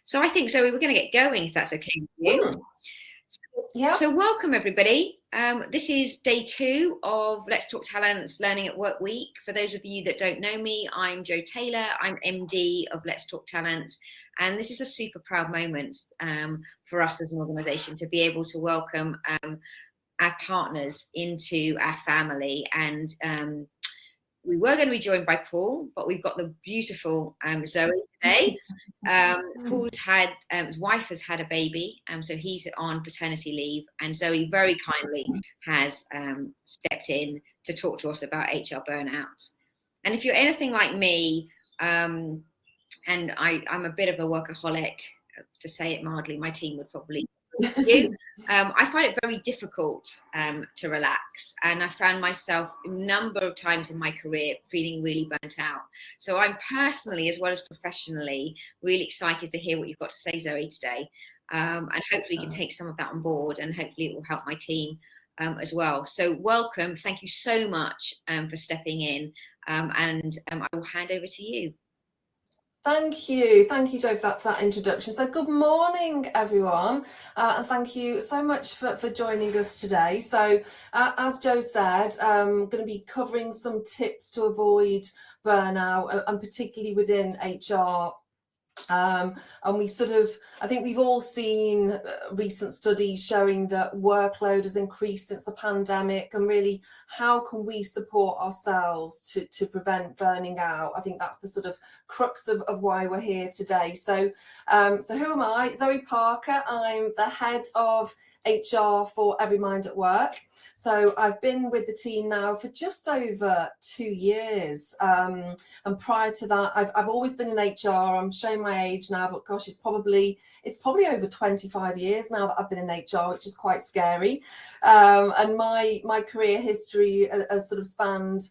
So I think, Zoe, we're going to get going, if that's okay with you. Yeah. So welcome, everybody. This is day 2 of Let's Talk Talents Learning at Work Week. For those of you that don't know me, I'm Jo Taylor. I'm MD of Let's Talk Talent. And this is a super proud moment for us as an organisation to be able to welcome our partners into our family. And we were going to be joined by Paul, but we've got the beautiful Zoe today. Paul's had, his wife has had a baby, so he's on paternity leave, and Zoe very kindly has stepped in to talk to us about HR burnout. And if you're anything like me, and I'm a bit of a workaholic, to say it mildly, my team would probably you. I find it very difficult to relax, and I found myself a number of times in my career feeling really burnt out. So I'm personally, as well as professionally, really excited to hear what you've got to say, Zoe, today, and hopefully you can take some of that on board, and hopefully it will help my team as well. So welcome, thank you so much for stepping in, and I will hand over to you. Thank you, Jo, for that introduction. So good morning, everyone, and thank you so much for joining us today. So as Jo said, I'm going to be covering some tips to avoid burnout, and particularly within HR. And I think we've all seen recent studies showing that workload has increased since the pandemic, and really how can we support ourselves to prevent burning out? I think that's the sort of crux of why we're here today. So who am I? Zoe Parker. I'm the head of HR for Every Mind at Work. So I've been with the team now for just over 2 years. And prior to that, I've always been in HR. I'm showing my age now, but gosh, it's probably over 25 years now that I've been in HR, which is quite scary. And my career history has sort of spanned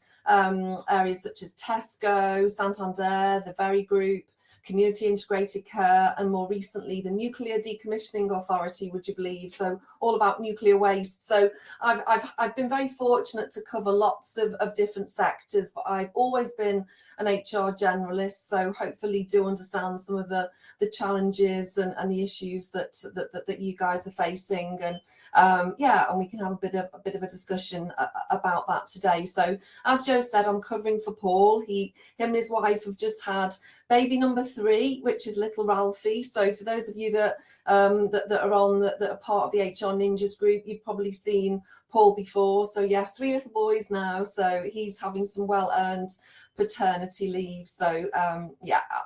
areas such as Tesco, Santander, the Very Group, Community Integrated Care, and more recently the Nuclear Decommissioning Authority, would you believe? So all about nuclear waste. So I've been very fortunate to cover lots of different sectors, but I've always been an HR generalist, so hopefully do understand some of the challenges and the issues that you guys are facing, and and we can have a bit of a discussion about that today. So as Jo said, I'm covering for Paul. Him and his wife have just had baby number 3, which is little Ralphie. So for those of you that are part of the HR Ninjas group, you've probably seen Paul before. So yes, 3 little boys now. So he's having some well-earned paternity leave. So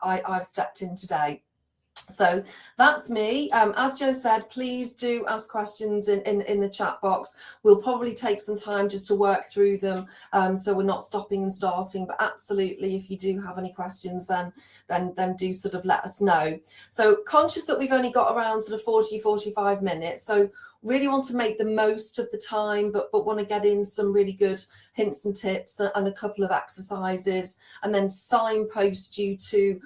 I've stepped in today. So that's me. As Jo said, please do ask questions in the chat box. We'll probably take some time just to work through them, so we're not stopping and starting, but absolutely, if you do have any questions, then do sort of let us know. So conscious that we've only got around sort of 40-45 minutes, so really want to make the most of the time, but want to get in some really good hints and tips and a couple of exercises, and then signpost you to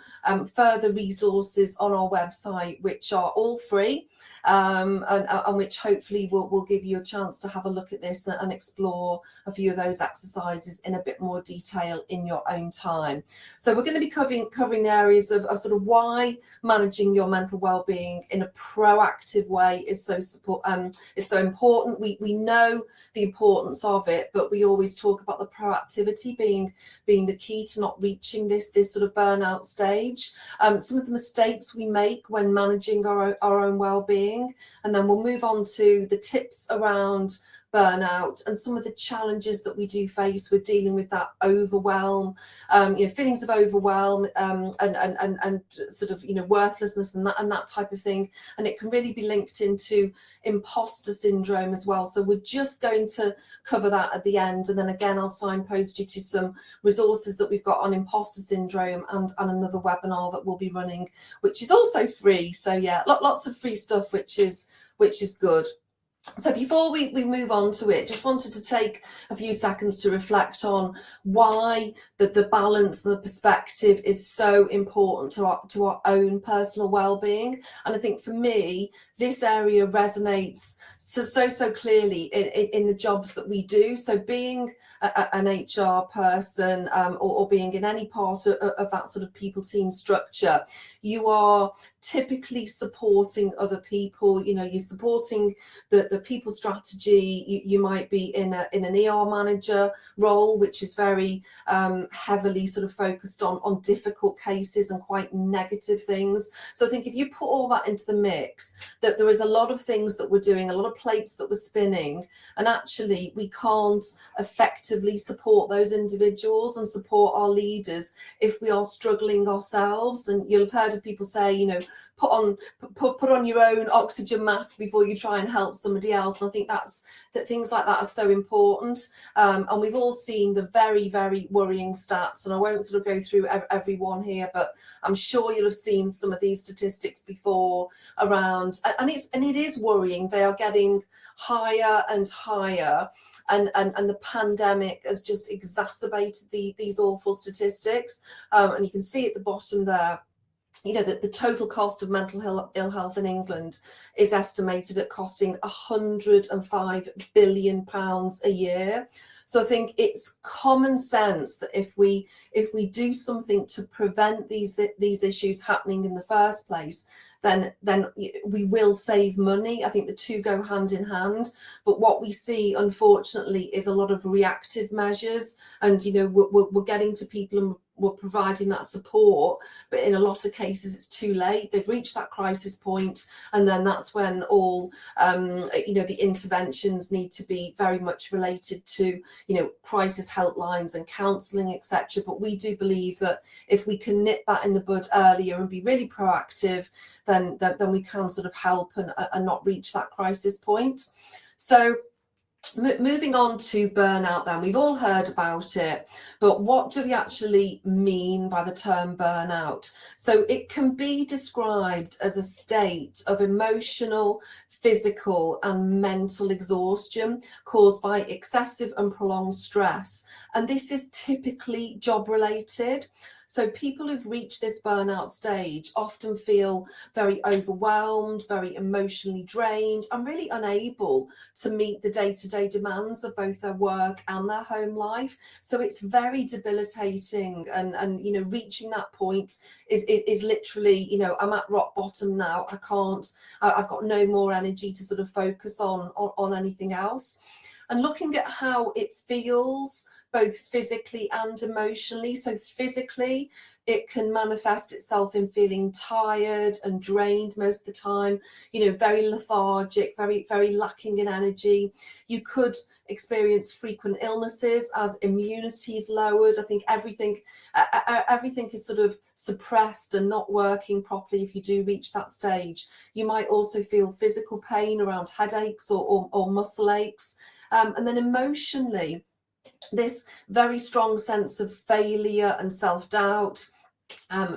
further resources on our website, which are all free, and which hopefully will give you a chance to have a look at this and explore a few of those exercises in a bit more detail in your own time. So we're going to be covering the areas of sort of why managing your mental well-being in a proactive way is so important. We know the importance of it, but we always talk about the proactivity being the key to not reaching this sort of burnout stage. Some of the mistakes we make when managing our own well-being, and then we'll move on to the tips around burnout and some of the challenges that we do face with dealing with that overwhelm, feelings of overwhelm, and sort of worthlessness and that type of thing. And it can really be linked into imposter syndrome as well. So we're just going to cover that at the end, and then again I'll signpost you to some resources that we've got on imposter syndrome and another webinar that we'll be running, which is also free. So yeah, lots of free stuff, which is good. So before we move on to it, just wanted to take a few seconds to reflect on why the balance and the perspective is so important to our own personal well-being. And I think for me, this area resonates so clearly in the jobs that we do. So being an HR person, or being in any part of that sort of people team structure, you are typically supporting other people. You know, you're supporting the people strategy. You might be in an ER manager role, which is very heavily sort of focused on difficult cases and quite negative things. So I think if you put all that into the mix, that there is a lot of things that we're doing, a lot of plates that we're spinning, and actually we can't effectively support those individuals and support our leaders if we are struggling ourselves. And you'll have heard of people say, you know, put on your own oxygen mask before you try and help somebody else. And I think that things like that are so important. And we've all seen the very worrying stats, and I won't sort of go through every one here, but I'm sure you'll have seen some of these statistics before around, and it is worrying. They are getting higher and higher, and the pandemic has just exacerbated these awful statistics. And you can see at the bottom there, you know, that the total cost of mental ill health in England is estimated at costing £105 billion a year. So I think it's common sense that if we do something to prevent these issues happening in the first place, then we will save money. I think the two go hand in hand. But what we see, unfortunately, is a lot of reactive measures, and you know, we're getting to people and we're providing that support, but in a lot of cases it's too late. They've reached that crisis point, and then that's when all you know, the interventions need to be very much related to, you know, crisis helplines and counselling, etc. But we do believe that if we can nip that in the bud earlier and be really proactive, then we can sort of help and not reach that crisis point. So moving on to burnout, then, we've all heard about it, but what do we actually mean by the term burnout? So it can be described as a state of emotional, physical and mental exhaustion caused by excessive and prolonged stress, and this is typically job related. So people who've reached this burnout stage often feel very overwhelmed, very emotionally drained, and really unable to meet the day-to-day demands of both their work and their home life. So it's very debilitating, and you know, reaching that point is literally, you know, I'm at rock bottom now. I've got no more energy to sort of focus on anything else. And looking at how it feels both physically and emotionally. So physically, it can manifest itself in feeling tired and drained most of the time, you know, very lethargic, very lacking in energy. You could experience frequent illnesses as immunity is lowered. I think everything is sort of suppressed and not working properly if you do reach that stage. You might also feel physical pain around headaches or muscle aches. And then emotionally, this very strong sense of failure and self-doubt,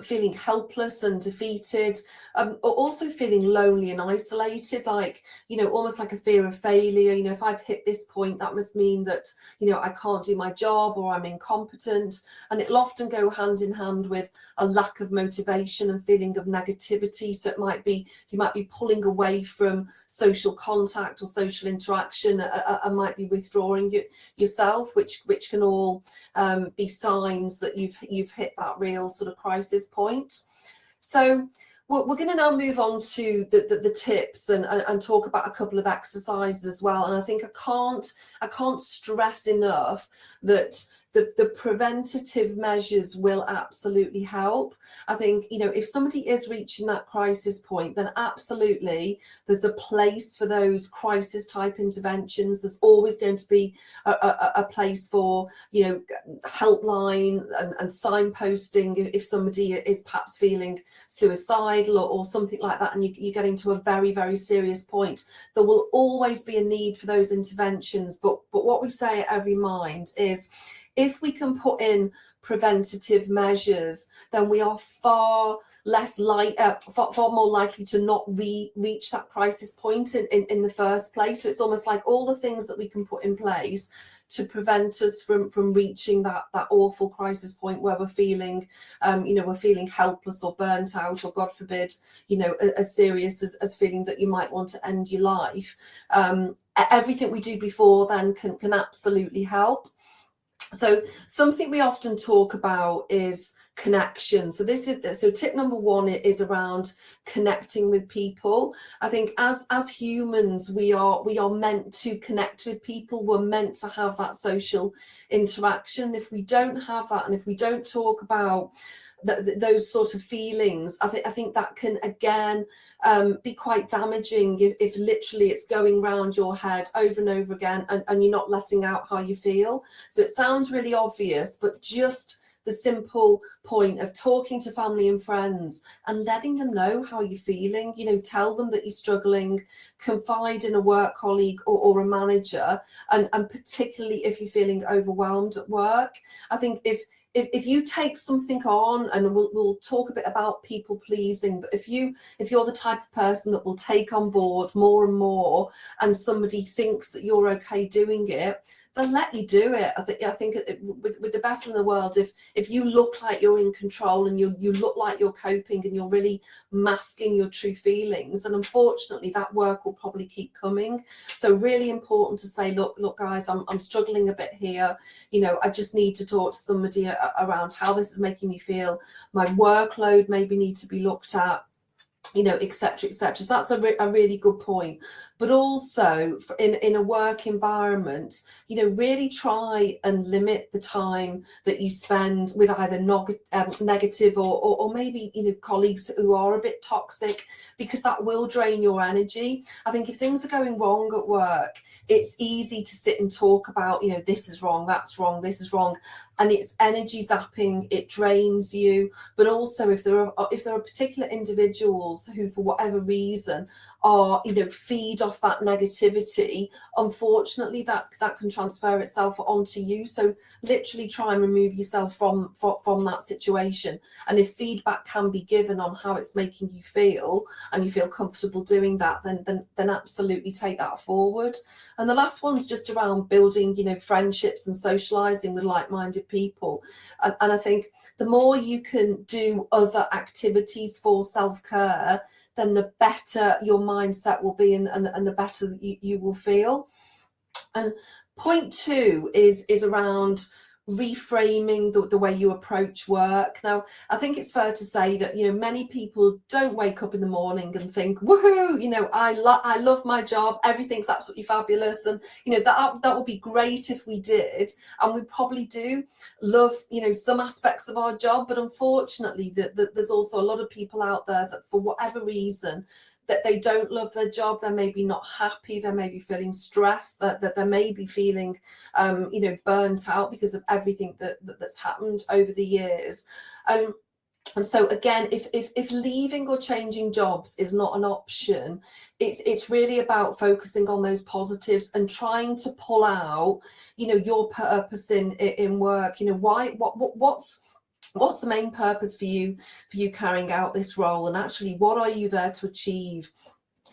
feeling helpless and defeated, or also feeling lonely and isolated, like, you know, almost like a fear of failure. You know, if I've hit this point, that must mean that, you know, I can't do my job or I'm incompetent. And it'll often go hand in hand with a lack of motivation and feeling of negativity. So it might be, you might be pulling away from social contact or social interaction, and might be withdrawing yourself, which can all be signs that you've hit that real sort of crisis point. So we're going to now move on to the tips and talk about a couple of exercises as well. And I think I can't stress enough that the preventative measures will absolutely help. I think, you know, if somebody is reaching that crisis point, then absolutely there's a place for those crisis type interventions. There's always going to be a place for, you know, helpline and signposting if somebody is perhaps feeling suicidal or something like that, and you're getting to a very serious point. There will always be a need for those interventions, but what we say at Every Mind is, if we can put in preventative measures, then we are far more likely to not reach that crisis point in the first place. So it's almost like all the things that we can put in place to prevent us from reaching that awful crisis point where we're feeling we're feeling helpless or burnt out, or God forbid, as serious as feeling that you might want to end your life. Everything we do before then can absolutely help. So something we often talk about is connection. So tip number one is around connecting with people. I think as humans, we are meant to connect with people. We're meant to have that social interaction. If we don't have that, and if we don't talk about those sort of feelings, I think that can again be quite damaging if literally it's going round your head over and over again, and you're not letting out how you feel. So it sounds really obvious, but just the simple point of talking to family and friends and letting them know how you're feeling, tell them that you're struggling, confide in a work colleague or a manager, and particularly if you're feeling overwhelmed at work. I think if you take something on, and we'll talk a bit about people pleasing, but if you're the type of person that will take on board more and more, and somebody thinks that you're okay doing it, then let you do it. I think with the best in the world, if you look like you're in control and you look like you're coping and you're really masking your true feelings, then unfortunately that work will probably keep coming. So really important to say, look guys, I'm struggling a bit here. I just need to talk to somebody around how this is making me feel. My workload maybe need to be looked at, etc., etc. So that's a really good point. But also in a work environment, really try and limit the time that you spend with either negative or maybe colleagues who are a bit toxic, because that will drain your energy. I think if things are going wrong at work, it's easy to sit and talk about, this is wrong, that's wrong, this is wrong, and it's energy zapping, it drains you. But also if there are particular individuals who for whatever reason are feed off that negativity, unfortunately that can transfer itself onto you. So literally try and remove yourself from that situation, and if feedback can be given on how it's making you feel and you feel comfortable doing that, then absolutely take that forward. And the last one's just around building friendships and socializing with like-minded people. And I think the more you can do other activities for self-care, then the better your mindset will be, and the better you will feel. And point two is around reframing the way you approach work. Now, I think it's fair to say that many people don't wake up in the morning and think, woohoo, I love my job, everything's absolutely fabulous, and that would be great if we did, and we probably do love some aspects of our job. But unfortunately there's also a lot of people out there that for whatever reason that they don't love their job. They're maybe not happy, they may be feeling stressed, that they may be feeling burnt out because of everything that's happened over the years. And so again, if leaving or changing jobs is not an option, it's really about focusing on those positives and trying to pull out your purpose in work. What's the main purpose for you carrying out this role, and actually what are you there to achieve,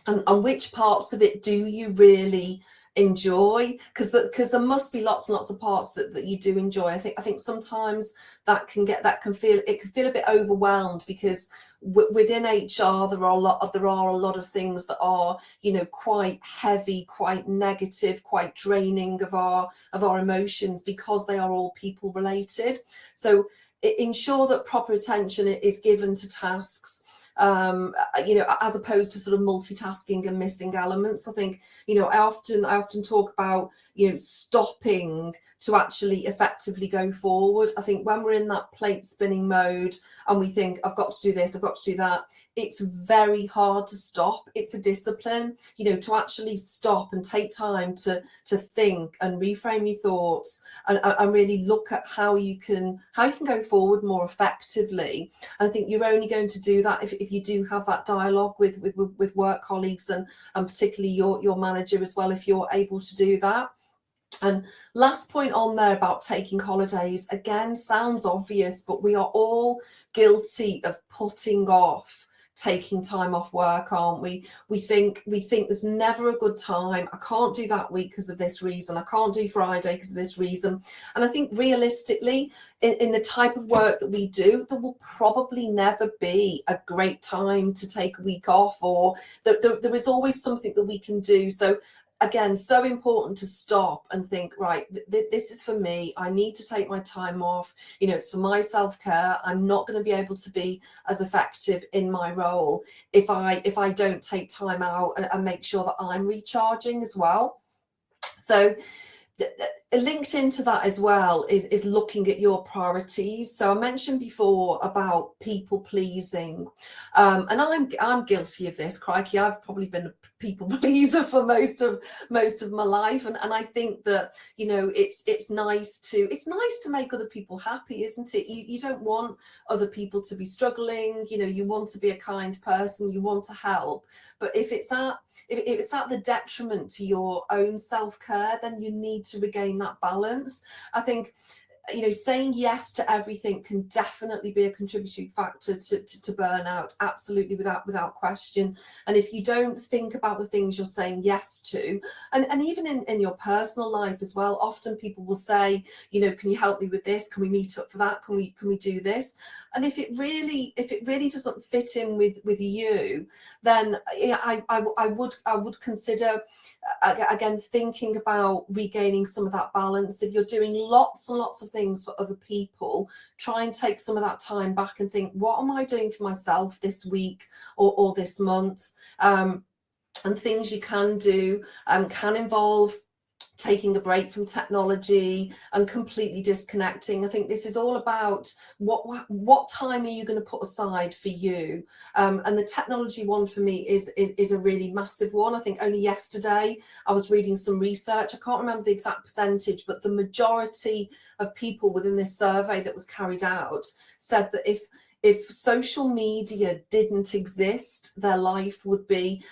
and which parts of it do you really enjoy? Because there must be lots and lots of parts that you do enjoy. I think sometimes that can feel a bit overwhelmed, because within HR there are a lot of things that are quite heavy, quite negative, quite draining of our emotions, because they are all people related. So ensure that proper attention is given to tasks, as opposed to sort of multitasking and missing elements. I think I often talk about stopping to actually effectively go forward. I think when we're in that plate spinning mode and we think, I've got to do this, I've got to do that, it's very hard to stop. It's a discipline, to actually stop and take time to think and reframe your thoughts, and really look at how you can go forward more effectively. And I think you're only going to do that if you do have that dialogue with work colleagues, and particularly your manager as well, if you're able to do that. And last point on there about taking holidays, again, sounds obvious, but we are all guilty of putting off taking time off work, aren't we? We think there's never a good time. I can't do that week because of this reason. I can't do Friday because of this reason. And I think realistically, in the type of work that we do, there will probably never be a great time to take a week off, or there is always something that we can do. So again, so important to stop and think, right, this is for me. I need to take my time off. You know, it's for my self-care. I'm not going to be able to be as effective in my role if I don't take time out and make sure that I'm recharging as well. So linked into that as well is looking at your priorities. So I mentioned before about people pleasing, and I'm guilty of this. Crikey, I've probably been a people pleaser for most of my life, and I think that, you know, it's nice to make other people happy, isn't it? You don't want other people to be struggling. You know, you want to be a kind person, you want to help, but if it's at the detriment to your own self-care, then you need to regain that balance. I think, you know, saying yes to everything can definitely be a contributing factor to burnout, absolutely, without question. And if you don't think about the things you're saying yes to, and even in your personal life as well, often people will say, you know, can you help me with this? Can we meet up for that? Can we do this? And if it really doesn't fit in with you, then I would consider again thinking about regaining some of that balance. If you're doing lots and lots of things for other people, try and take some of that time back and think, what am I doing for myself this week or this month? And things you can do can involve taking a break from technology and completely disconnecting. I think this is all about what time are you going to put aside for you, and the technology one for me is a really massive one. I think only yesterday I was reading some research, I can't remember the exact percentage, but the majority of people within this survey that was carried out said that if social media didn't exist, their life would be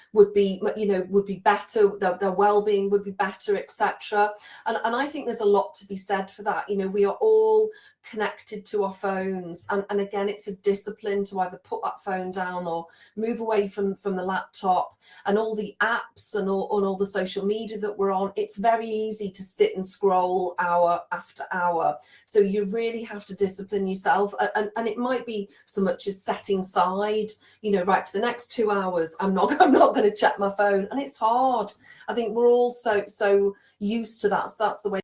better, their well-being would be better, etc. And I think there's a lot to be said for that. You know, we are all connected to our phones, and again, it's a discipline to either put that phone down or move away from the laptop and all the apps and all the social media that we're on. It's very easy to sit and scroll hour after hour. So you really have to discipline yourself, and it might be so much as setting aside, you know, right, for the next 2 hours I'm not going to check my phone. And it's hard. I think we're all so used to that. So that's the way,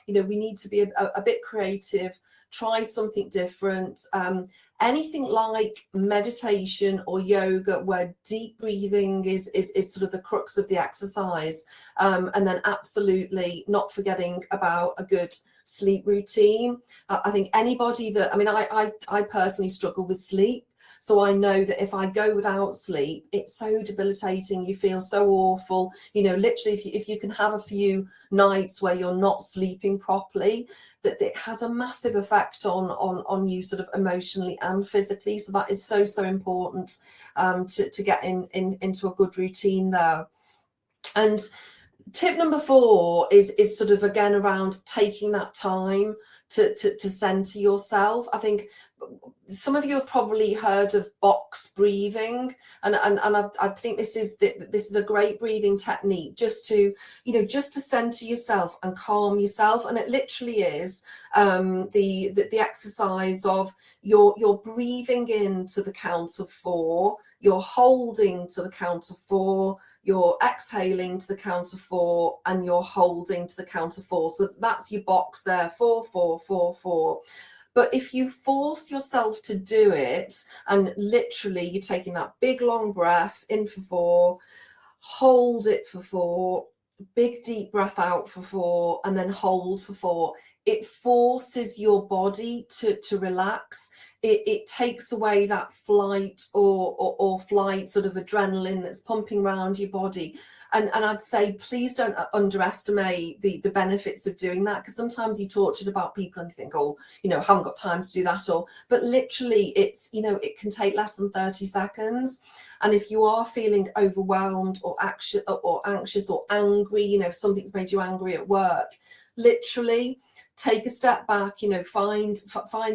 you know, we need to be a bit creative, try something different. Anything like meditation or yoga, where deep breathing is sort of the crux of the exercise, and then absolutely not forgetting about a good sleep routine. I think anybody that, I mean, I personally struggle with sleep. So I know that if I go without sleep, it's so debilitating. You feel so awful. You know, literally, if you can have a few nights where you're not sleeping properly, that it has a massive effect on you, sort of emotionally and physically. So that is so important, to get into a good routine there. And tip number 4 is sort of again around taking that time to center yourself. I think some of you have probably heard of box breathing, and I think this is a great breathing technique, just to, you know, just to center yourself and calm yourself. And it literally is the exercise of you're breathing in to the count of 4, you're holding to the count of 4, you're exhaling to the count of 4, and you're holding to the count of 4. So that's your box there, 4 4 4 4. But if you force yourself to do it, and literally you're taking that big long breath in for 4, hold it for 4, big deep breath out for 4, and then hold for 4, it forces your body to relax. it takes away that flight or flight sort of adrenaline that's pumping around your body. And I'd say, please don't underestimate the benefits of doing that, because sometimes you talk to about people and you think, oh, you know, I haven't got time to do that, but literally it's, you know, it can take less than 30 seconds. And if you are feeling overwhelmed or anxious or angry, you know, if something's made you angry at work, literally take a step back, you know, find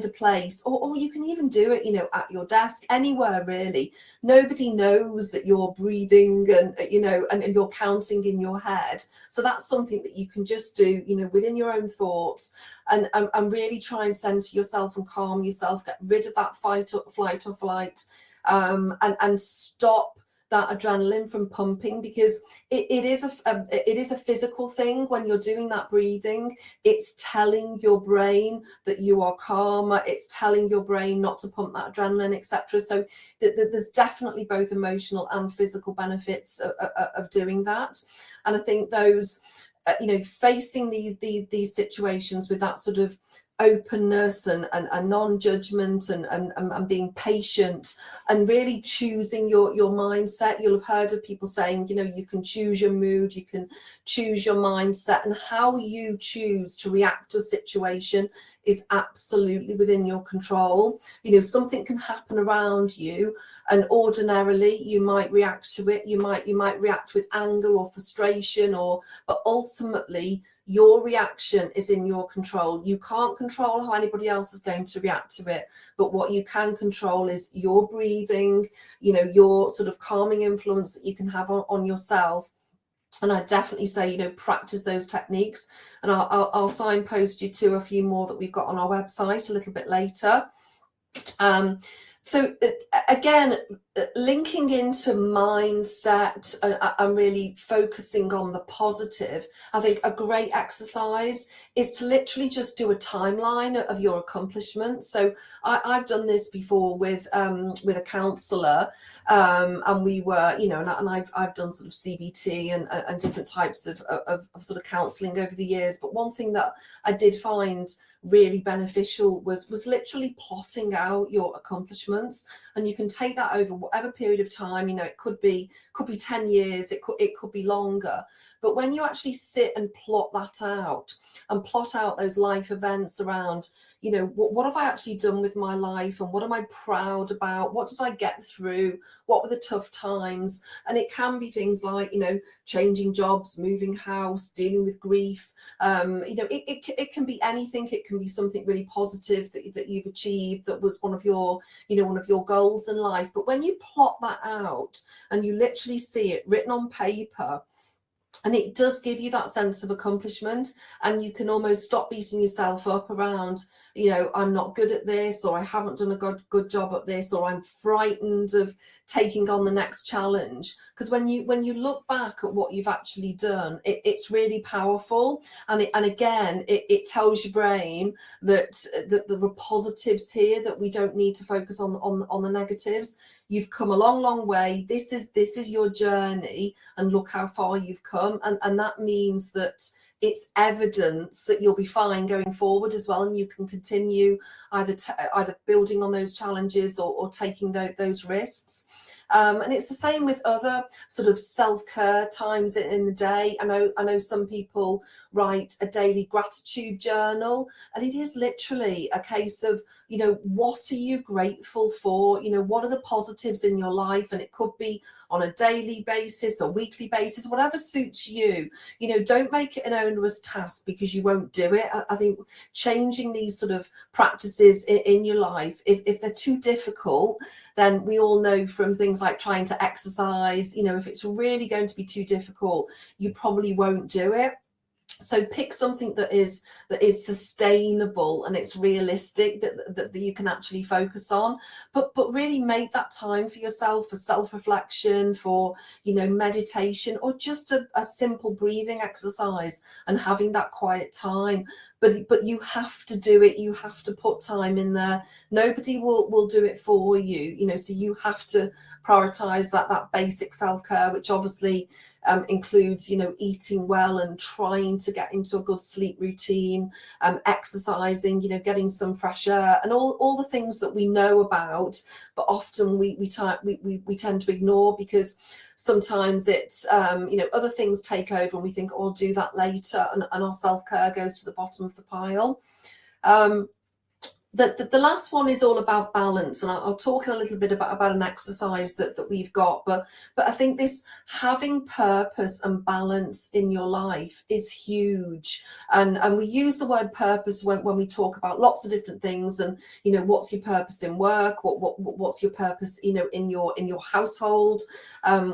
a place, or you can even do it, you know, at your desk, anywhere really. Nobody knows that you're breathing and, you know, and you're counting in your head. So that's something that you can just do, you know, within your own thoughts, and really try and center yourself and calm yourself, get rid of that flight or flight, and stop that adrenaline from pumping, because it is a physical thing. When you're doing that breathing, it's telling your brain that you are calmer, it's telling your brain not to pump that adrenaline, etc. So there's definitely both emotional and physical benefits of doing that. And I think those you know, facing these situations with that sort of openness and non-judgment and being patient and really choosing your mindset. You'll have heard of people saying, you know, you can choose your mood, you can choose your mindset, and how you choose to react to a situation is absolutely within your control. You know, something can happen around you and ordinarily you might react to it, you might react with anger or frustration, but ultimately your reaction is in your control. You can't control how anybody else is going to react to it, but what you can control is your breathing, you know, your sort of calming influence that you can have on yourself. And I definitely say, you know, practice those techniques, and I'll signpost you to a few more that we've got on our website a little bit later. So again, linking into mindset and really focusing on the positive, I think a great exercise is to literally just do a timeline of your accomplishments. So I've done this before with a counsellor, and we were, you know, and I've done sort of CBT and different types of sort of counselling over the years. But one thing that I did find really beneficial was literally plotting out your accomplishments, and you can take that over whatever period of time. You know, it could be 10 years, it could be longer, but when you actually sit and plot that out and plot out those life events around, you know, what have I actually done with my life, and what am I proud about, what did I get through, what were the tough times. And it can be things like, you know, changing jobs, moving house, dealing with grief. You know, it can be anything. It can be something really positive that you've achieved, that was one of your, you know, one of your goals in life. But when you plot that out and you literally see it written on paper, and it does give you that sense of accomplishment, and you can almost stop beating yourself up around, you know, I'm not good at this, or I haven't done a good job at this, or I'm frightened of taking on the next challenge. Because when you look back at what you've actually done, it's really powerful, and again it tells your brain that there are positives here, that we don't need to focus on the negatives. You've come a long way. This is your journey, and look how far you've come, and that means that it's evidence that you'll be fine going forward as well, and you can continue either building on those challenges or taking those risks. And it's the same with other sort of self-care times in the day. I know some people write a daily gratitude journal, and it is literally a case of, you know, what are you grateful for? You know, what are the positives in your life? And it could be on a daily basis or weekly basis, whatever suits you. You know, don't make it an onerous task because you won't do it. I think changing these sort of practices in your life, if they're too difficult, then we all know from things like trying to exercise, you know, if it's really going to be too difficult, you probably won't do it. So pick something that is sustainable and it's realistic, that you can actually focus on, but really make that time for yourself, for self-reflection, for, you know, meditation, or just a simple breathing exercise and having that quiet time. but you have to do it. You have to put time in there. Nobody will do it for you, you know, so you have to prioritize that basic self-care, which obviously includes, you know, eating well and trying to get into a good sleep routine, exercising, you know, getting some fresh air, and all the things that we know about, but often we tend to ignore, because sometimes it's you know, other things take over and we think, oh, I'll do that later, and our self-care goes to the bottom of the pile. The last one is all about balance, and I'll talk a little bit about an exercise that we've got, but I think this having purpose and balance in your life is huge, and we use the word purpose when we talk about lots of different things, and you know, what's your purpose in work, what's your purpose, you know, in your household,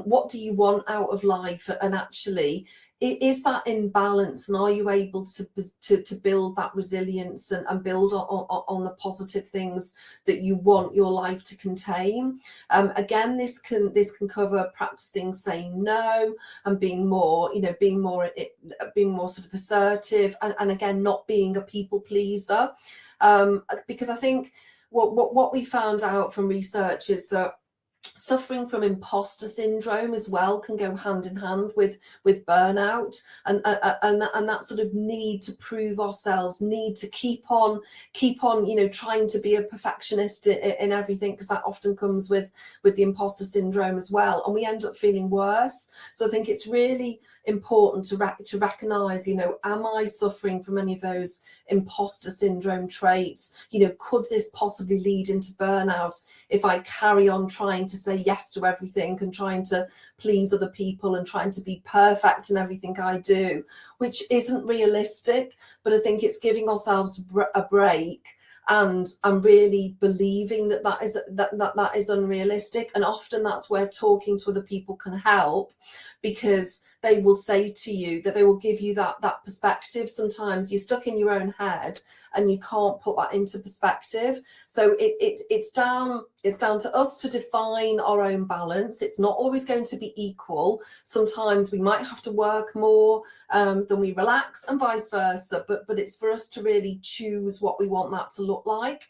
what do you want out of life, and actually, is that in balance, and are you able to build that resilience and build on the positive things that you want your life to contain? Again, this can cover practicing saying no, and being more, you know, being more sort of assertive, and again, not being a people pleaser, because I think what we found out from research is that suffering from imposter syndrome as well can go hand in hand with burnout, and that sort of need to prove ourselves, need to keep on, you know, trying to be a perfectionist in everything, because that often comes with the imposter syndrome as well, and we end up feeling worse. So I think it's really important to recognize, you know, am I suffering from any of those imposter syndrome traits? You know, could this possibly lead into burnout if I carry on trying to say yes to everything, and trying to please other people, and trying to be perfect in everything I do, which isn't realistic. But I think it's giving ourselves a break, and I'm really believing that is unrealistic. And often that's where talking to other people can help, because they will say to you, that they will give you that perspective. Sometimes you're stuck in your own head and you can't put that into perspective. So it's down to us to define our own balance. It's not always going to be equal. Sometimes we might have to work more than we relax, and vice versa, but it's for us to really choose what we want that to look like.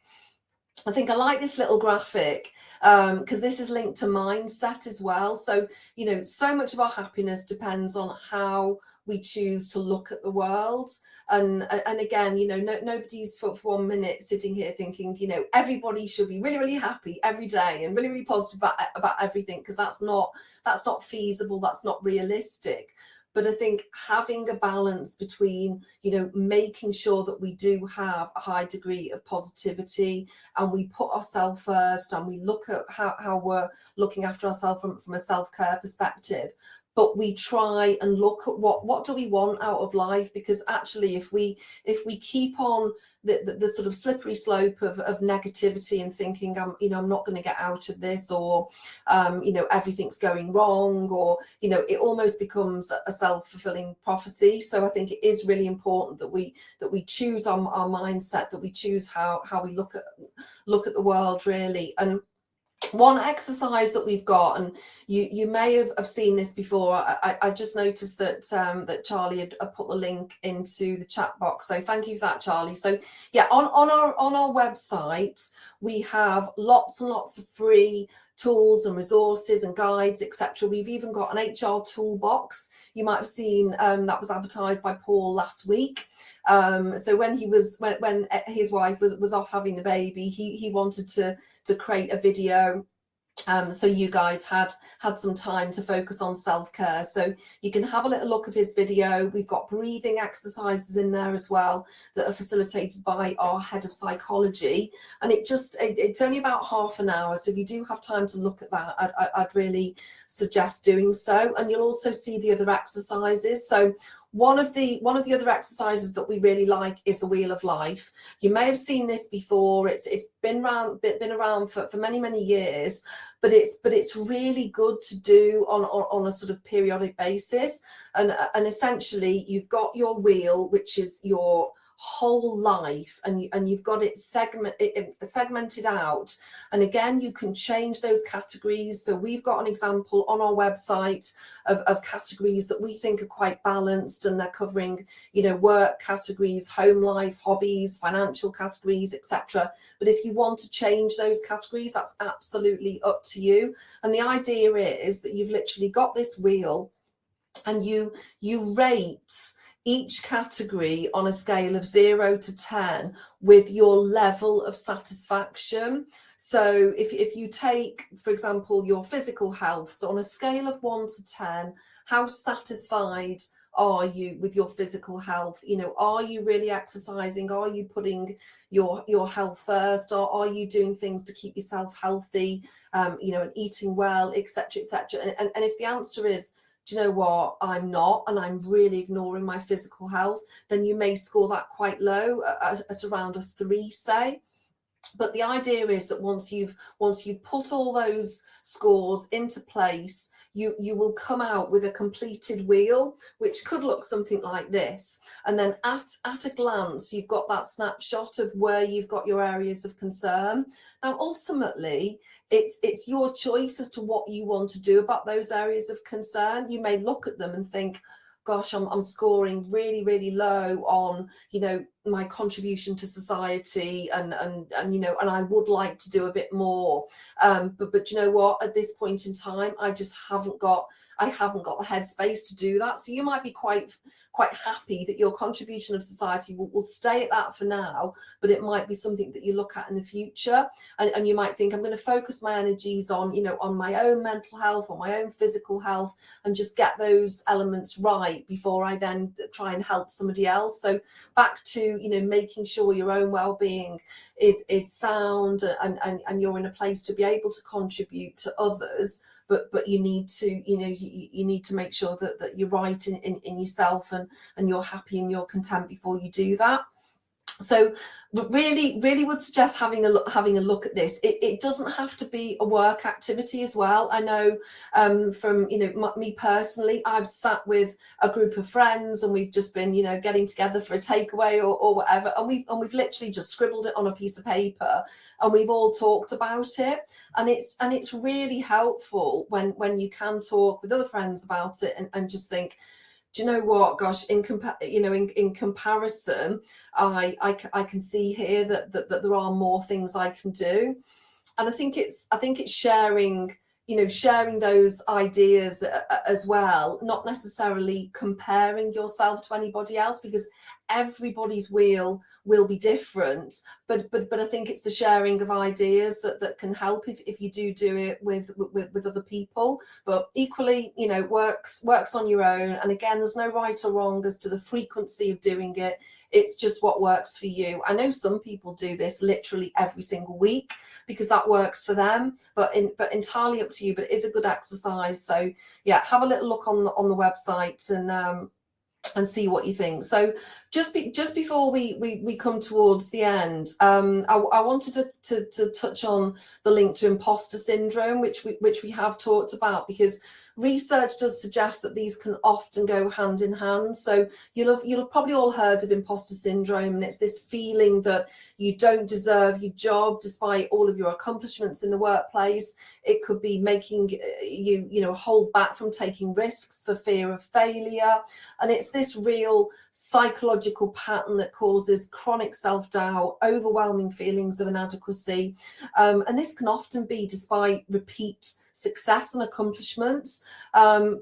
I think I like this little graphic, because this is linked to mindset as well. So, you know, so much of our happiness depends on how we choose to look at the world. And again, you know, nobody's for 1 minute sitting here thinking, you know, everybody should be really, really happy every day and really, really positive about everything, because that's not feasible, that's not realistic. But I think having a balance between, you know, making sure that we do have a high degree of positivity, and we put ourselves first, and we look at how we're looking after ourselves from a self-care perspective, but we try and look at what do we want out of life, because actually if we keep on the sort of slippery slope of negativity, and thinking I'm not going to get out of this, or you know, everything's going wrong, or you know, it almost becomes a self-fulfilling prophecy. So I think it is really important that we choose our mindset, that we choose how we look at the world, really. And one exercise that we've got, and you may have seen this before, I just noticed that that Charlie had put the link into the chat box, so thank you for that, Charlie. So yeah, on our website we have lots and lots of free tools and resources and guides, etc. We've even got an HR toolbox. You might have seen that was advertised by Paul last week. So when his wife was off having the baby, he wanted to create a video, so you guys had some time to focus on self-care. So you can have a little look of his video. We've got breathing exercises in there as well that are facilitated by our head of psychology, and it's only about half an hour, so if you do have time to look at that, I'd really suggest doing so. And you'll also see the other exercises. So one of the other exercises that we really like is the Wheel of Life. You may have seen this before. It's been around for many years, but it's really good to do on a sort of periodic basis. And essentially, you've got your wheel, which is your whole life, and you've got it segmented out. And again, you can change those categories. So we've got an example on our website of categories that we think are quite balanced, and they're covering, you know, work categories, home life, hobbies, financial categories, etc. But if you want to change those categories, that's absolutely up to you. And the idea is that you've literally got this wheel, and you rate each category on a scale of 0 to 10 with your level of satisfaction. So if you take, for example, your physical health, so on a scale of 1 to 10, how satisfied are you with your physical health? You know, are you really exercising? Are you putting your health first? Or are you doing things to keep yourself healthy, you know, and eating well, etc., etc.? And if the answer is, do you know what, I'm not, and I'm really ignoring my physical health, then you may score that quite low at around a 3, say. But the idea is that once you've put all those scores into place, you will come out with a completed wheel, which could look something like this. And then at a glance, you've got that snapshot of where you've got your areas of concern. Now, ultimately, it's your choice as to what you want to do about those areas of concern. You may look at them and think, gosh, I'm scoring really, really low on, you know, my contribution to society, and you know, and I would like to do a bit more, but you know what, at this point in time, I just haven't got the headspace to do that. So you might be quite happy that your contribution of society will stay at that for now, but it might be something that you look at in the future, and you might think, I'm going to focus my energies on, you know, on my own mental health, on my own physical health, and just get those elements right before I then try and help somebody else. So back to, you know, making sure your own well-being is sound, and you're in a place to be able to contribute to others, but you need to, you know, you need to make sure that you're right in yourself, and you're happy and you're content before you do that. So really would suggest having a look at this. It doesn't have to be a work activity as well. I know from, you know, me personally, I've sat with a group of friends, and we've just been, you know, getting together for a takeaway or whatever, and we've literally just scribbled it on a piece of paper, and we've all talked about it. And it's really helpful when you can talk with other friends about it, and just think, do you know what, gosh, in comparison, I can see here that there are more things I can do. And I think it's sharing, you know, sharing those ideas as well, not necessarily comparing yourself to anybody else, because everybody's wheel will be different, but I think it's the sharing of ideas that can help if you do it with other people. But equally, you know, works on your own, and again, there's no right or wrong as to the frequency of doing it. It's just what works for you. I know some people do this literally every single week because that works for them, but entirely up to you. But it is a good exercise. So yeah, have a little look on the website, and see what you think. So just before we come towards the end, I wanted to touch on the link to imposter syndrome, which we have talked about, because research does suggest that these can often go hand in hand. So you'll have probably all heard of imposter syndrome, and it's this feeling that you don't deserve your job despite all of your accomplishments in the workplace. It could be making you know, hold back from taking risks for fear of failure, and it's this real psychological pattern that causes chronic self-doubt, overwhelming feelings of inadequacy, and this can often be despite repeat success and accomplishments.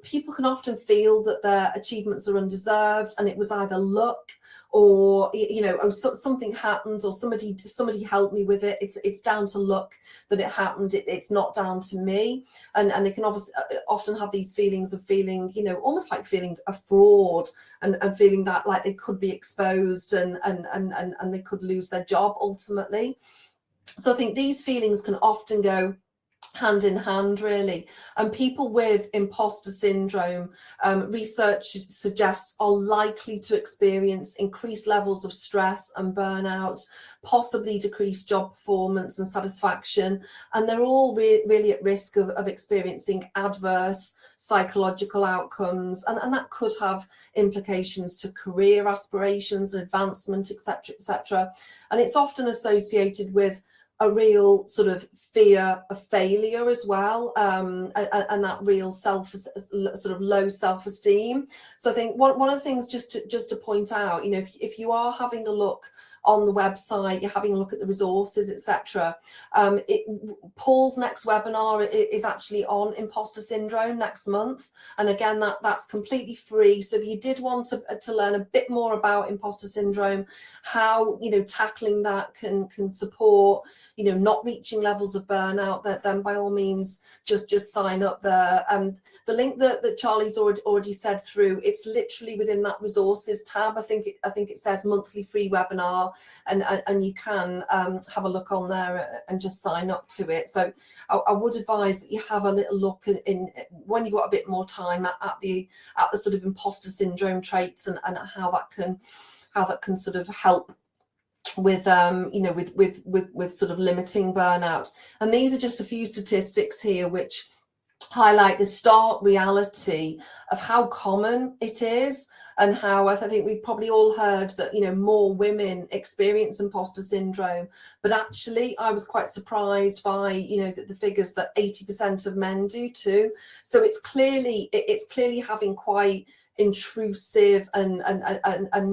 People can often feel that their achievements are undeserved, and it was either luck, or, you know, oh, something happened, or somebody helped me with it. It's down to luck that it happened. It's not down to me. And they can obviously often have these feelings of feeling, you know, almost like feeling a fraud, and feeling that like they could be exposed, and they could lose their job ultimately. So I think these feelings can often go hand in hand, really. And people with imposter syndrome, research suggests, are likely to experience increased levels of stress and burnout, possibly decreased job performance and satisfaction, and they're all really at risk of experiencing adverse psychological outcomes, and that could have implications to career aspirations and advancement, etc., etc. And it's often associated with a real sort of fear of failure as well, and that real sort of low self-esteem. So I think one of the things just to point out, you know, if you are having a look on the website, you're having a look at the resources, etc. Paul's next webinar is actually on imposter syndrome next month, and again that's completely free. So if you did want to learn a bit more about imposter syndrome, how, you know, tackling that can support, you know, not reaching levels of burnout, then by all means just sign up there. The link that Charlie's already said through, it's literally within that resources tab. I think it says monthly free webinar, and you can have a look on there and just sign up to it. So I would advise that you have a little look in when you've got a bit more time at the sort of imposter syndrome traits, and how that can sort of help with you know, with sort of limiting burnout. And these are just a few statistics here which highlight the stark reality of how common it is, and how I think we've probably all heard that, you know, more women experience imposter syndrome, but actually I was quite surprised by, you know, the figures that 80% of men do too. So it's clearly having quite intrusive and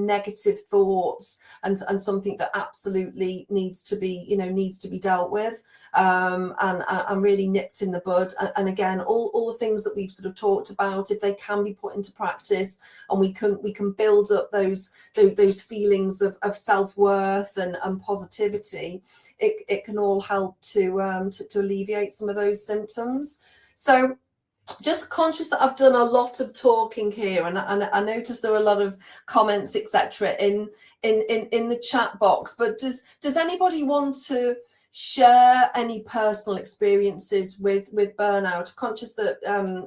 negative thoughts, and something that absolutely needs to be dealt with, and really nipped in the bud. And again, all the things that we've sort of talked about, if they can be put into practice, and we can build up those feelings of self-worth and positivity, it can all help to alleviate some of those symptoms. So just conscious that I've done a lot of talking here, and I noticed there were a lot of comments, etc., in the chat box. But does anybody want to share any personal experiences with burnout? Conscious that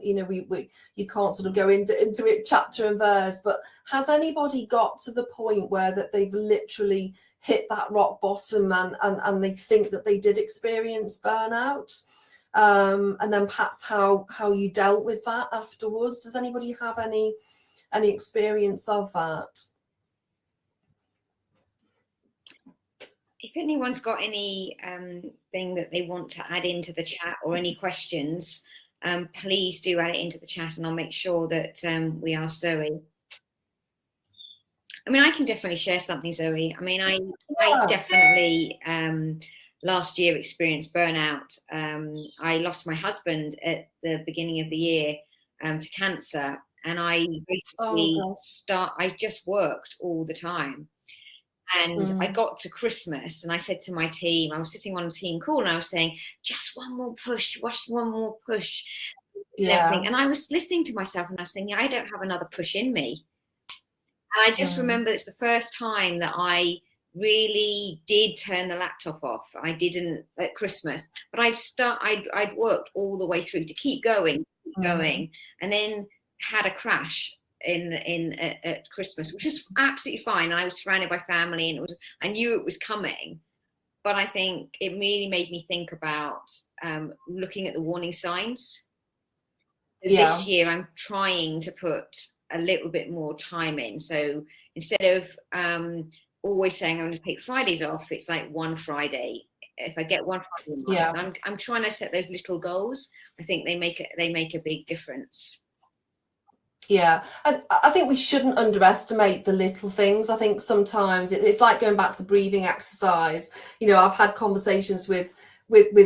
you know, you can't sort of go into it chapter and verse, but has anybody got to the point where that they've literally hit that rock bottom, and they think that they did experience burnout? And then perhaps how you dealt with that afterwards. Does anybody have any experience of that? If anyone's got any thing that they want to add into the chat, or any questions, please do add it into the chat, and I'll make sure that we ask Zoe. I mean, I can definitely share something, Zoe. I mean, I definitely last year experienced burnout. I lost my husband at the beginning of the year to cancer, and I basically I just worked all the time. And I got to Christmas, and I said to my team, I was sitting on a team call, and I was saying, just one more push, just one more push. Yeah. And I was listening to myself, and I was thinking, I don't have another push in me. And I just remember it's the first time that I really did turn the laptop off. I didn't at Christmas, but I'd worked all the way through to keep going, and then had a crash at Christmas, which was absolutely fine. I was surrounded by family, and I knew it was coming, but I think it really made me think about looking at the warning signs. This year, I'm trying to put a little bit more time in. So instead of always saying I'm going to take Fridays off, it's like one Friday. If I get one Friday a month, I'm trying to set those little goals. I think they make a big difference. Yeah, I think we shouldn't underestimate the little things. I think sometimes it's like going back to the breathing exercise. You know, I've had conversations with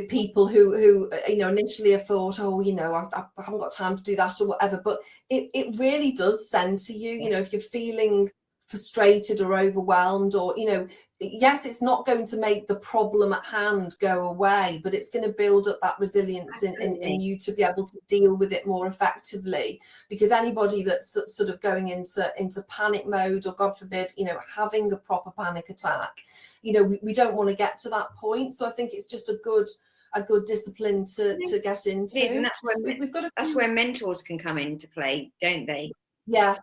people who you know, initially have thought, oh, you know, I haven't got time to do that or whatever, but it really does center you. You know, if you're feeling frustrated or overwhelmed, or, you know, yes, it's not going to make the problem at hand go away, but it's going to build up that resilience in you to be able to deal with it more effectively. Because anybody that's sort of going into panic mode, or God forbid, you know, having a proper panic attack, you know, we don't want to get to that point. So I think it's just a good a good discipline to get into. It is, and that's where we've got that's where mentors can come into play, don't they? Yeah.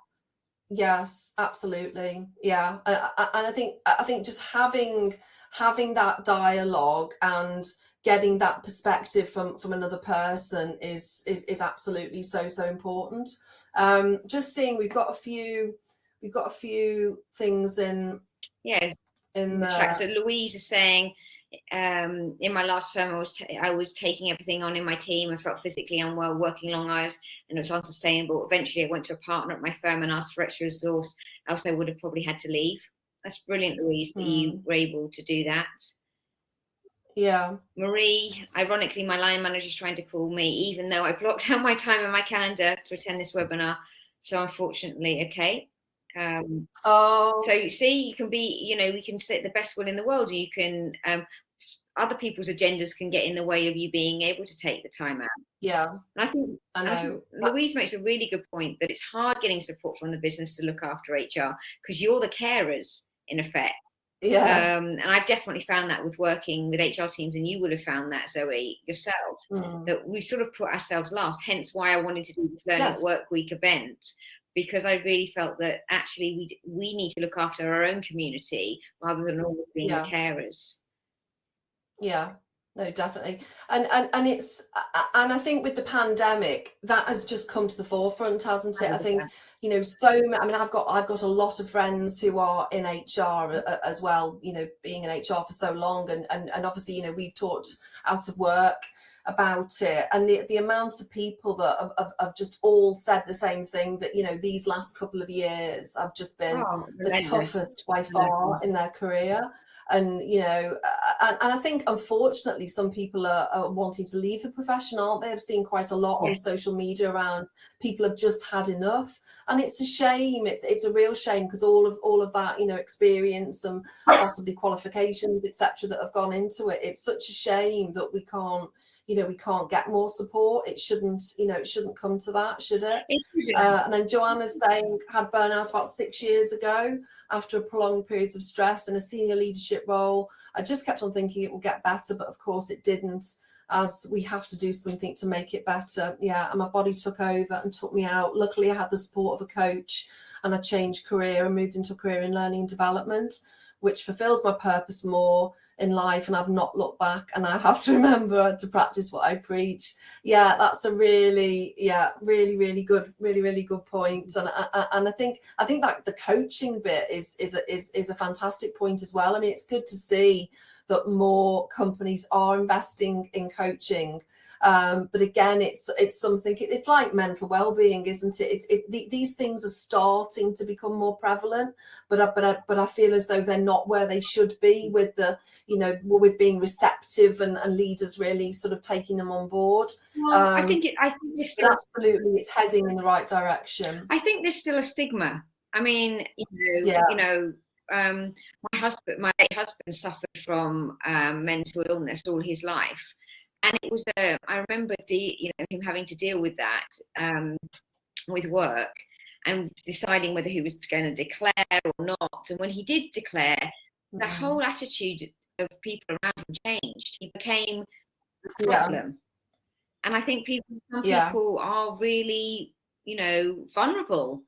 Yes, absolutely. Yeah, and I think just having that dialogue and getting that perspective from another person is absolutely so important. Just seeing we've got a few things in the chat. So Louise is saying, in my last firm, I was taking everything on in my team. I felt physically unwell, working long hours, and it was unsustainable. Eventually, I went to a partner at my firm and asked for extra resource, else I would have probably had to leave. That's brilliant, Louise, that you were able to do that. Yeah. Marie, ironically, my line manager is trying to call me, even though I blocked out my time in my calendar to attend this webinar. So unfortunately, okay. So you see, you can be, you know, we can set the best will in the world. You can, other people's agendas can get in the way of you being able to take the time out. Yeah. And I think Louise makes a really good point that it's hard getting support from the business to look after HR because you're the carers in effect. Yeah. And I've definitely found that with working with HR teams, and you would have found that, Zoe, yourself, that we sort of put ourselves last, hence why I wanted to do this Learning at Work Week event, because I really felt that actually we need to look after our own community rather than always being the carers. Yeah, no, definitely. And it's, and I think with the pandemic, that has just come to the forefront, hasn't it? 100%. I think, you know, I mean, I've got a lot of friends who are in HR as well, you know, being in HR for so long. And obviously, you know, we've talked out of work about it, and the amount of people that have just all said the same thing, that, you know, these last couple of years have just been the toughest by far in their career. And, you know, and I think, unfortunately, some people are wanting to leave the profession, aren't they? I've seen quite a lot on social media around people have just had enough. And it's a shame. It's a real shame, because all of that, you know, experience and possibly qualifications, etc., that have gone into it. It's such a shame that we can't get more support. It shouldn't, you know, it shouldn't come to that, should it? And then Joanna's saying, had burnout about 6 years ago after a prolonged periods of stress in a senior leadership role. I just kept on thinking it will get better, but of course it didn't, as we have to do something to make it better. Yeah, and my body took over and took me out. Luckily, I had the support of a coach, and I changed career and moved into a career in learning and development, which fulfills my purpose more in life, and I've not looked back, and I have to remember to practice what I preach. Yeah, that's a really good point. And I think that the coaching bit is a fantastic point as well. I mean, it's good to see that more companies are investing in coaching. But again, it's something, it's like mental well-being, isn't it? These things are starting to become more prevalent, but I feel as though they're not where they should be, with the, you know, with being receptive and leaders really sort of taking them on board. Well, I think absolutely, it's heading in the right direction. I think there's still a stigma. I mean, you know, my late husband suffered from mental illness all his life. And it was I remember him having to deal with that with work, and deciding whether he was going to declare or not. And when he did declare, the whole attitude of people around him changed. He became a problem. And I think some people are really, you know, vulnerable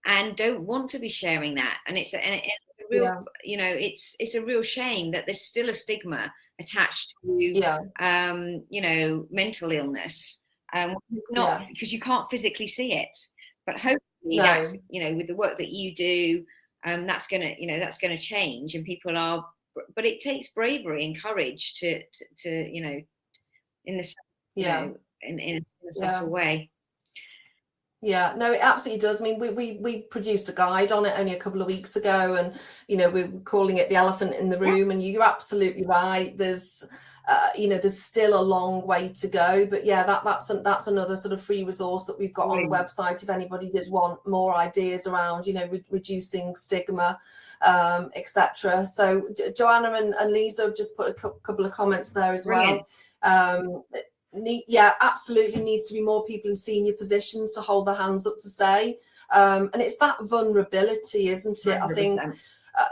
and don't want to be sharing that. And it's a real, you know, it's a real shame that there's still a stigma attached to, you know, mental illness. Not because you can't physically see it, but hopefully that's, you know, with the work that you do, that's gonna change, and people are. But it takes bravery and courage to you know, in this, you know, in a subtle way. Yeah, no, it absolutely does. I mean, we produced a guide on it only a couple of weeks ago, and, you know, we're calling it the elephant in the room. And you're absolutely right. There's, you know, there's still a long way to go. But yeah, that's another sort of free resource that we've got on the website if anybody did want more ideas around, you know, reducing stigma, etc. So Joanna and Lisa have just put a couple of comments there as well. Yeah, absolutely needs to be more people in senior positions to hold their hands up to say, and it's that vulnerability, isn't it? 100%. I think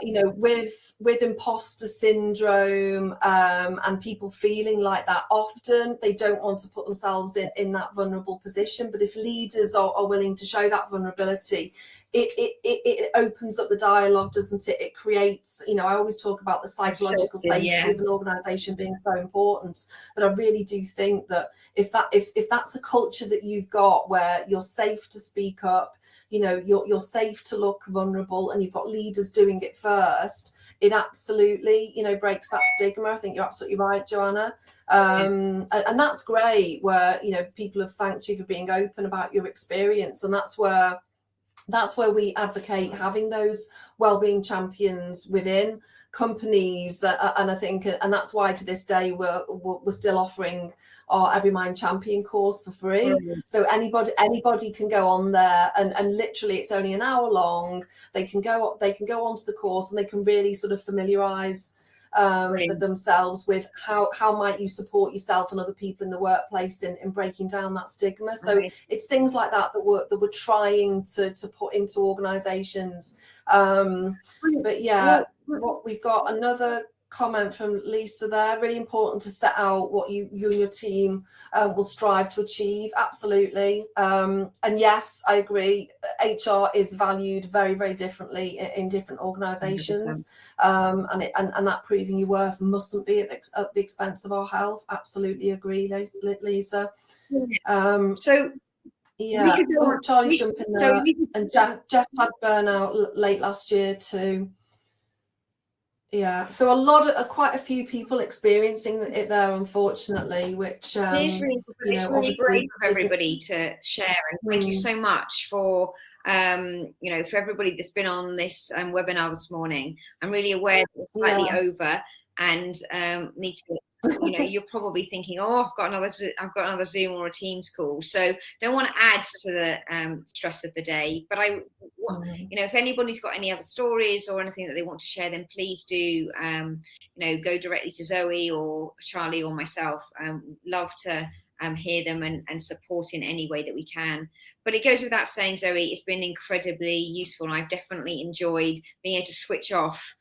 you know, with imposter syndrome, and people feeling like that, often they don't want to put themselves in that vulnerable position. But if leaders are willing to show that vulnerability, it opens up the dialogue, doesn't it? It creates, you know, I always talk about the psychological safety of an organisation being so important, but I really do think that if that's the culture that you've got, where you're safe to speak up, you know, you're safe to look vulnerable, and you've got leaders doing it first, it absolutely, you know, breaks that stigma. I think you're absolutely right, Joanna. And that's great, where, you know, people have thanked you for being open about your experience, and that's where we advocate having those wellbeing champions within companies, and I think, and that's why to this day we're still offering our Every Mind Champion course for free. So anybody can go on there, and literally it's only an hour long. They can go onto the course, and they can really sort of familiarize themselves with how might you support yourself and other people in the workplace in breaking down that stigma. So it's things like that we're trying to put into organizations. But yeah, what we've got another comment from Lisa there. Really important to set out what you and your team will strive to achieve. Absolutely. And yes, I agree. HR is valued very, very differently in different organisations, and that proving your worth mustn't be at the expense of our health. Absolutely agree, Lisa. So yeah, Charlie's jumping there, and Jeff had burnout late last year too. Yeah, so quite a few people experiencing it there, unfortunately, which it's really brave of everybody to share, and thank you so much for you know, for everybody that's been on this webinar this morning. I'm really aware that we're slightly over, and need to, you know, you're probably thinking, oh, I've got another Zoom or a Teams call, so don't want to add to the stress of the day. But you know, if anybody's got any other stories or anything that they want to share, then please do, you know, go directly to Zoe or Charlie or myself. Love to hear them and support in any way that we can. But it goes without saying, Zoe, it's been incredibly useful, and I've definitely enjoyed being able to switch off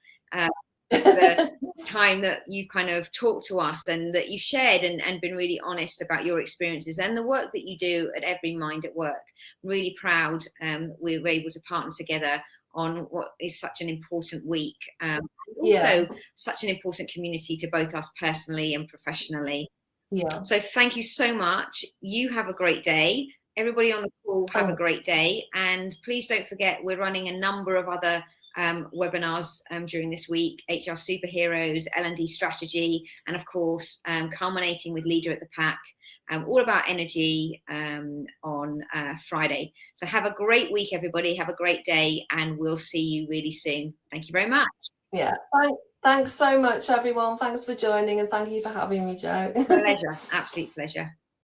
the time that you kind of talked to us, and that you shared and been really honest about your experiences and the work that you do at Every Mind at Work. I'm really proud we were able to partner together on what is such an important week, also such an important community to both us personally and professionally. So thank you so much. You have a great day. Everybody on the call, have a great day, and please don't forget, we're running a number of other webinars during this week: HR Superheroes, L&D Strategy, and of course culminating with Leader at the Pack, all about energy, on Friday. So have a great week, everybody. Have a great day, and we'll see you really soon. Thank you very much. Yeah, thanks so much, everyone. Thanks for joining, and thank you for having me, Jo. Pleasure, absolute pleasure.